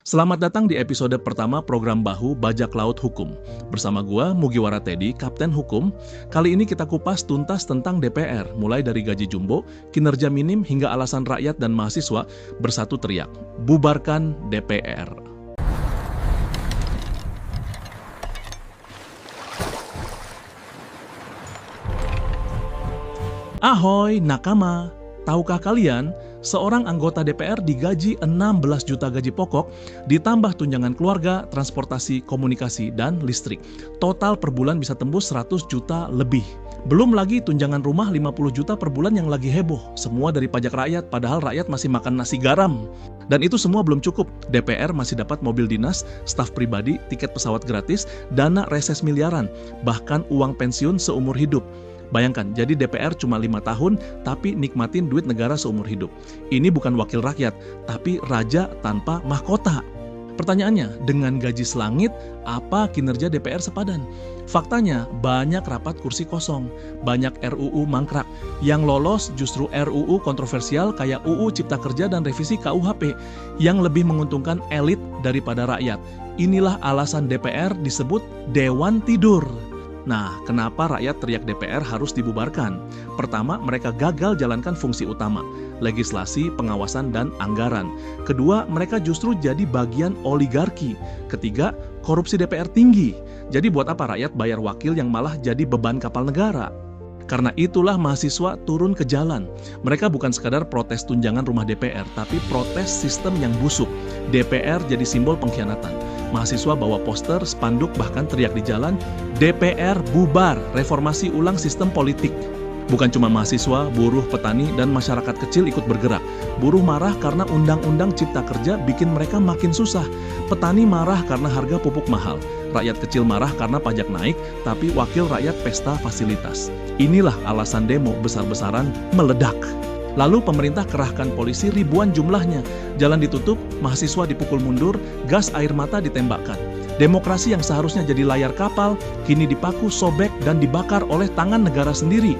Selamat datang di episode pertama program Bahu Bajak Laut Hukum. Bersama gua, Mugiwara Teddy, Kapten Hukum. Kali ini kita kupas tuntas tentang DPR, mulai dari gaji jumbo, kinerja minim, hingga alasan rakyat dan mahasiswa bersatu teriak, bubarkan DPR. Ahoy, nakama! Tahukah kalian, seorang anggota DPR digaji 16 juta gaji pokok, ditambah tunjangan keluarga, transportasi, komunikasi, dan listrik. Total per bulan bisa tembus 100 juta lebih. Belum lagi tunjangan rumah 50 juta per bulan yang lagi heboh. Semua dari pajak rakyat, padahal rakyat masih makan nasi garam. Dan itu semua belum cukup. DPR masih dapat mobil dinas, staf pribadi, tiket pesawat gratis, dana reses miliaran, bahkan uang pensiun seumur hidup. Bayangkan, jadi DPR cuma 5 tahun, tapi nikmatin duit negara seumur hidup. Ini bukan wakil rakyat, tapi raja tanpa mahkota. Pertanyaannya, dengan gaji selangit, apa kinerja DPR sepadan? Faktanya, banyak rapat kursi kosong, banyak RUU mangkrak. Yang lolos justru RUU kontroversial kayak UU Cipta Kerja dan revisi KUHP, yang lebih menguntungkan elit daripada rakyat. Inilah alasan DPR disebut Dewan Tidur. Nah, kenapa rakyat teriak DPR harus dibubarkan? Pertama, mereka gagal jalankan fungsi utama, legislasi, pengawasan, dan anggaran. Kedua, mereka justru jadi bagian oligarki. Ketiga, korupsi DPR tinggi. Jadi buat apa rakyat bayar wakil yang malah jadi beban kapal negara? Karena itulah mahasiswa turun ke jalan. Mereka bukan sekadar protes tunjangan rumah DPR, tapi protes sistem yang busuk. DPR jadi simbol pengkhianatan. Mahasiswa bawa poster, spanduk, bahkan teriak di jalan, DPR bubar, reformasi ulang sistem politik. Bukan cuma mahasiswa, buruh, petani, dan masyarakat kecil ikut bergerak. Buruh marah karena undang-undang cipta kerja bikin mereka makin susah. Petani marah karena harga pupuk mahal. Rakyat kecil marah karena pajak naik, tapi wakil rakyat pesta fasilitas. Inilah alasan demo besar-besaran meledak. Lalu pemerintah kerahkan polisi ribuan jumlahnya. Jalan ditutup, mahasiswa dipukul mundur, gas air mata ditembakkan. Demokrasi yang seharusnya jadi layar kapal, kini dipaku, sobek, dan dibakar oleh tangan negara sendiri.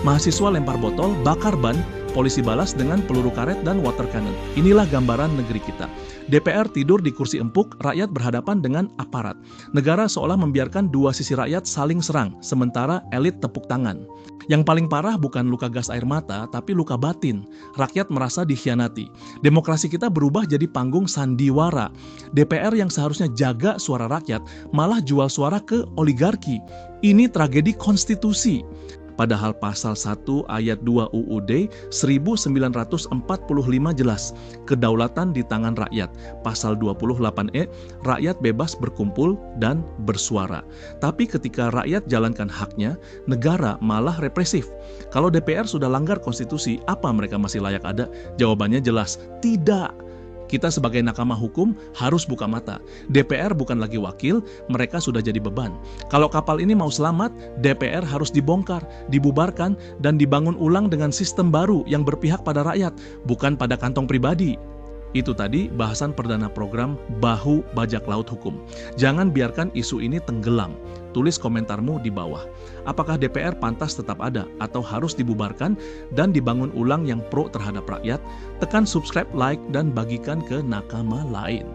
Mahasiswa lempar botol, bakar ban, polisi balas dengan peluru karet dan water cannon. Inilah gambaran negeri kita. DPR tidur di kursi empuk, rakyat berhadapan dengan aparat. Negara seolah membiarkan dua sisi rakyat saling serang, sementara elit tepuk tangan. Yang paling parah bukan luka gas air mata, tapi luka batin. Rakyat merasa dikhianati. Demokrasi kita berubah jadi panggung sandiwara. DPR yang seharusnya jaga suara rakyat, malah jual suara ke oligarki. Ini tragedi konstitusi. Padahal pasal 1 ayat 2 UUD 1945 jelas, kedaulatan di tangan rakyat. Pasal 28E, rakyat bebas berkumpul dan bersuara. Tapi ketika rakyat jalankan haknya, negara malah represif. Kalau DPR sudah langgar konstitusi, apa mereka masih layak ada? Jawabannya jelas, tidak. Kita sebagai nakama hukum harus buka mata. DPR bukan lagi wakil, mereka sudah jadi beban. Kalau kapal ini mau selamat, DPR harus dibongkar, dibubarkan, dan dibangun ulang dengan sistem baru yang berpihak pada rakyat, bukan pada kantong pribadi. Itu tadi bahasan perdana program Bahu Bajak Laut Hukum. Jangan biarkan isu ini tenggelam. Tulis komentarmu di bawah. Apakah DPR pantas tetap ada atau harus dibubarkan dan dibangun ulang yang pro terhadap rakyat? Tekan subscribe, like, dan bagikan ke nakama lain.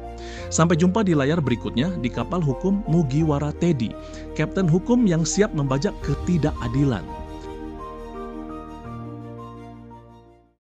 Sampai jumpa di layar berikutnya di kapal hukum Mugiwara Teddy, Kapten Hukum yang siap membajak ketidakadilan.